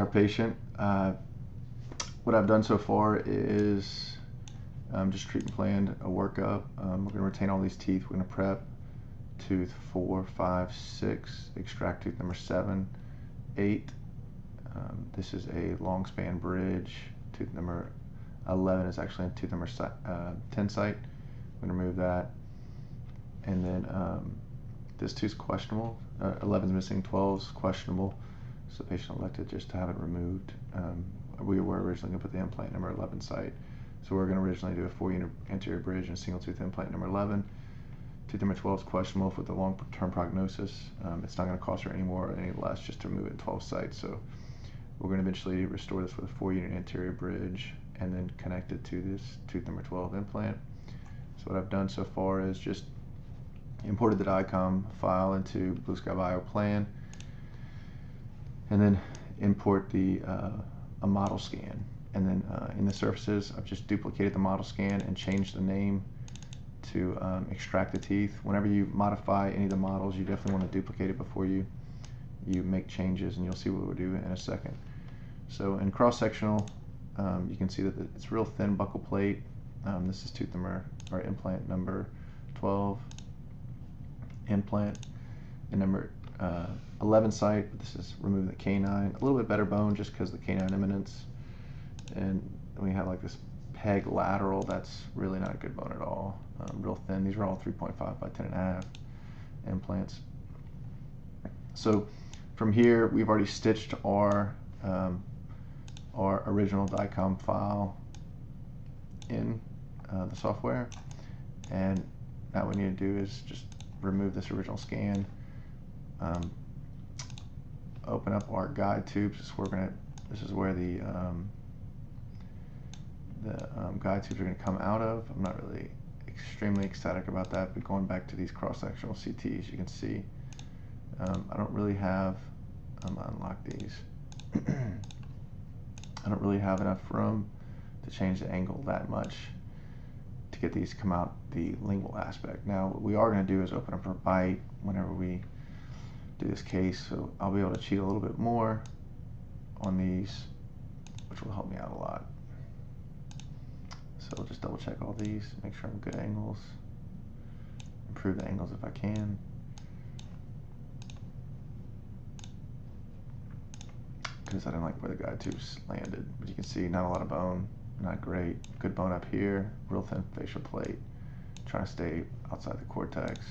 patient. What I've done so far is just treatment planned a workup. We're going to retain all these teeth. We're going to prep tooth 4, 5, 6, extract tooth number 7, 8. This is a long span bridge. Tooth number 11 is actually in tooth number 10 site. I'm going to remove that. And then this tooth's questionable. 11's missing, 12's questionable. So the patient elected just to have it removed. We were originally going to put the implant number 11 site. So we're going to originally do a 4-unit anterior bridge and a single tooth implant number 11. Tooth number 12 is questionable with the long-term prognosis. It's not going to cost her any more or any less just to remove it in 12 sites. So we're going to eventually restore this with a 4-unit anterior bridge and then connect it to this tooth number 12 implant. So what I've done so far is just imported the DICOM file into Blue Sky Bio Plan, and then import the a model scan. And then in the surfaces, I've just duplicated the model scan and changed the name to extract the teeth. Whenever you modify any of the models, you definitely want to duplicate it before you make changes, and you'll see what we'll do in a second. So in cross-sectional, you can see that it's real thin buccal plate. This is tooth number, or implant number 12, implant, and number 11 site, but this is removing the canine. A little bit better bone just because of the canine eminence. And we have like this peg lateral that's really not a good bone at all. Real thin. These are all 3.5 by 10.5 implants. So from here, we've already stitched our original DICOM file in the software, and now what we need to do is just remove this original scan, open up our guide tubes. This is where the guide tubes are going to come out of. I'm not really extremely ecstatic about that, but going back to these cross-sectional CTs, you can see I don't really have, I'm going to unlock these. I don't really have enough room to change the angle that much to get these to come out the lingual aspect. Now what we are going to do is open up our bite whenever we do this case, so I'll be able to cheat a little bit more on these, which will help me out a lot. So I'll just double check all these, make sure I'm good angles, improve the angles if I can. Because I didn't like where the guide tubes landed. But you can see not a lot of bone, not great. Good bone up here, real thin facial plate, trying to stay outside the cortex.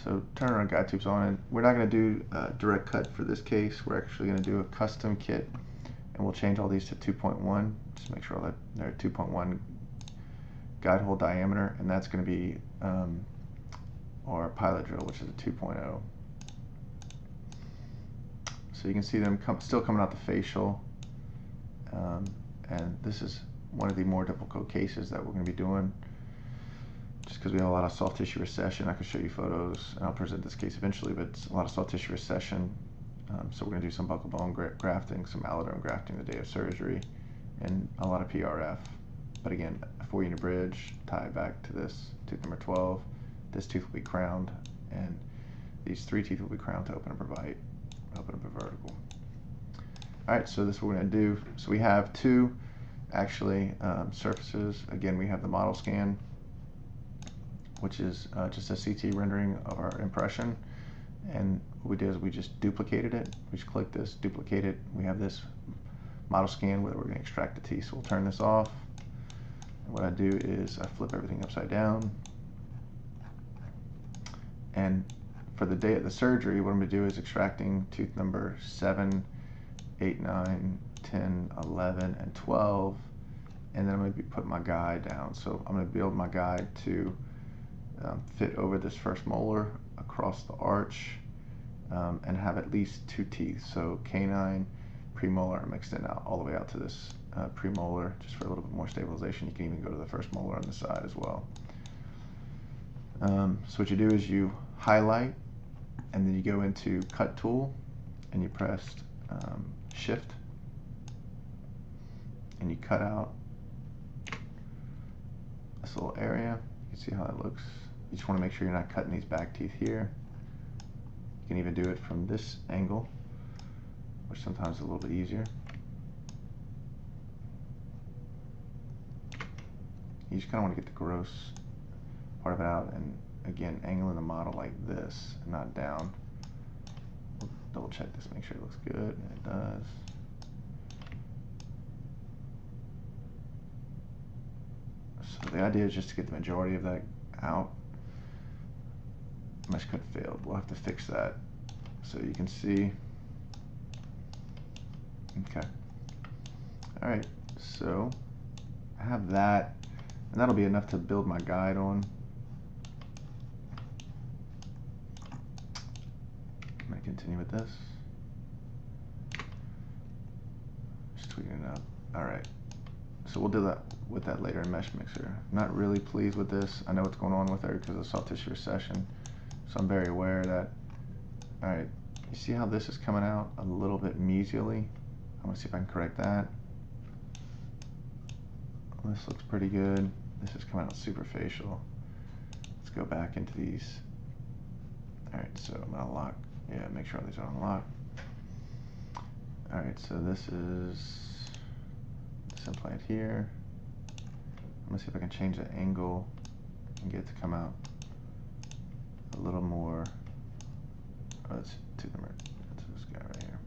So turn our guide tubes on, and we're not going to do a direct cut for this case. We're actually going to do a custom kit, and we'll change all these to 2.1. Just make sure that they're 2.1 guide hole diameter, and that's going to be our pilot drill, which is a 2.0. So you can see them still coming out the facial, and this is one of the more difficult cases that we're going to be doing, just because we have a lot of soft tissue recession. I can show you photos, and I'll present this case eventually, but it's a lot of soft tissue recession. So we're going to do some buccal bone grafting, some allodome grafting the day of surgery, and a lot of PRF. But again, a 4-unit bridge, tie it back to this tooth number 12. This tooth will be crowned, and these 3 teeth will be crowned to open up a bite, open up a vertical. Alright, so this is what we're going to do. So we have 2 actually surfaces. Again, we have the model scan, which is just a CT rendering of our impression. And what we did is we just duplicated it. We just click this, duplicate it. We have this model scan where we're going to extract the teeth. So we'll turn this off. And what I do is I flip everything upside down. And for the day of the surgery, what I'm going to do is extracting tooth number 7, 8, 9, 10, 11, and 12. And then I'm going to be putting my guide down. So I'm going to build my guide to fit over this first molar across the arch, and have at least 2 teeth. So canine, premolar are mixed in all the way out to this premolar, just for a little bit more stabilization. You can even go to the first molar on the side as well. So what you do is you highlight, and then you go into cut tool, and you press shift, and you cut out this little area. You can see how it looks. You just want to make sure you're not cutting these back teeth here. You can even do it from this angle. which sometimes is a little bit easier. You just kind of want to get the gross part of it out, and again, angling the model like this, and not down. We'll double check this, make sure it looks good, and it does. So the idea is just to get the majority of that out. Mesh cut failed. We'll have to fix that. So you can see. Okay. All right. So I have that, and that'll be enough to build my guide on. I'm gonna continue with this. Just tweaking it up. All right. So we'll do that with that later in Mesh Mixer. I'm not really pleased with this. I know what's going on with her because of soft tissue recession. So I'm very aware that, all right, you see how this is coming out a little bit mesially? I'm gonna see if I can correct that. This looks pretty good. This is coming out super facial. Let's go back into these. All right, so I'm gonna lock, yeah, make sure these are unlocked. All right, so this is this implant here. I'm gonna see if I can change the angle and get it to come out a little more. Oh, let's do this guy right here.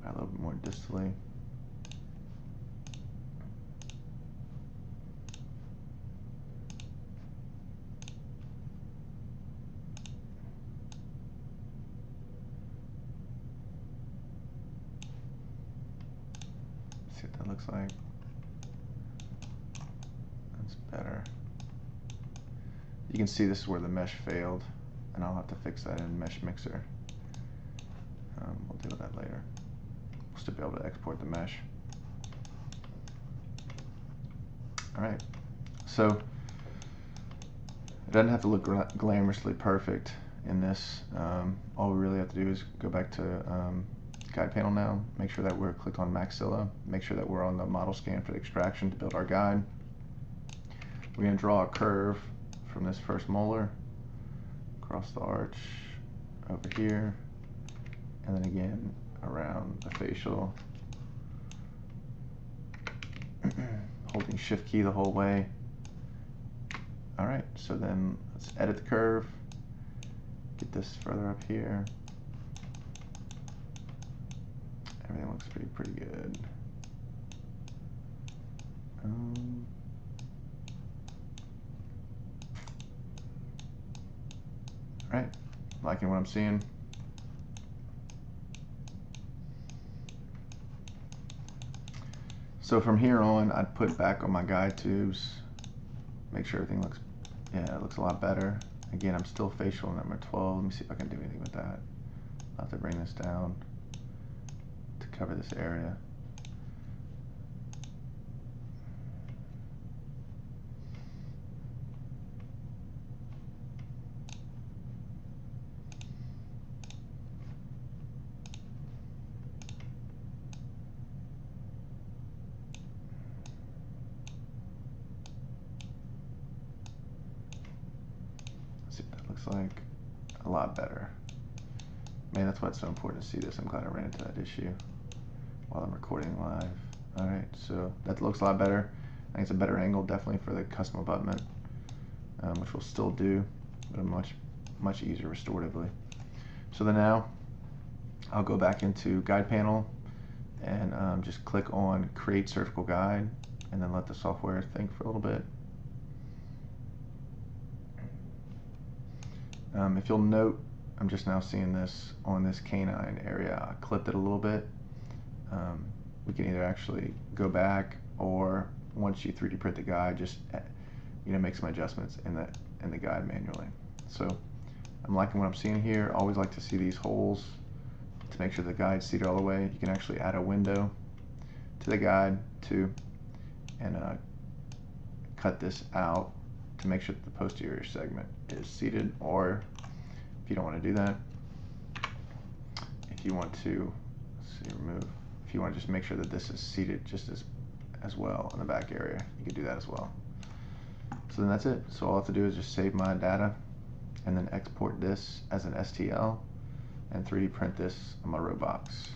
A little bit more distally. See what that looks like. That's better. You can see this is where the mesh failed, and I'll have to fix that in Mesh Mixer. We'll deal with that later. We'll still be able to export the mesh. All right, so it doesn't have to look glamorously perfect in this. All we really have to do is go back to guide panel now, make sure that we're clicked on maxilla, make sure that we're on the model scan for the extraction to build our guide. We're going to draw a curve from this first molar across the arch over here, and then again around the facial, holding shift key the whole way. All right, so then let's edit the curve, get this further up here. Everything looks pretty good. All right, liking what I'm seeing. So from here on, I'd put back on my guide tubes, make sure everything looks, yeah, it looks a lot better. Again, I'm still facial number 12. Let me see if I can do anything with that. I'll have to bring this down to cover this area. See what that looks like. A lot better. Man, that's why it's so important to see this. I'm glad I ran into that issue while I'm recording live. All right, so that looks a lot better. I think it's a better angle, definitely, for the custom abutment, which we'll still do, but much easier restoratively. So then now, I'll go back into guide panel and just click on create surgical guide, and then let the software think for a little bit. If you'll note, I'm just now seeing this on this canine area. I clipped it a little bit. We can either actually go back, or once you 3D print the guide, just make some adjustments in the guide manually. So I'm liking what I'm seeing here. Always like to see these holes to make sure the guide's seated all the way. You can actually add a window to the guide too, and cut this out to make sure that the posterior segment is seated. Or if you don't want to do that, if you want to, let's see, remove. If you want to just make sure that this is seated just as well in the back area, you can do that as well. So then that's it. So all I have to do is just save my data and then export this as an STL, and 3D print this on my robots.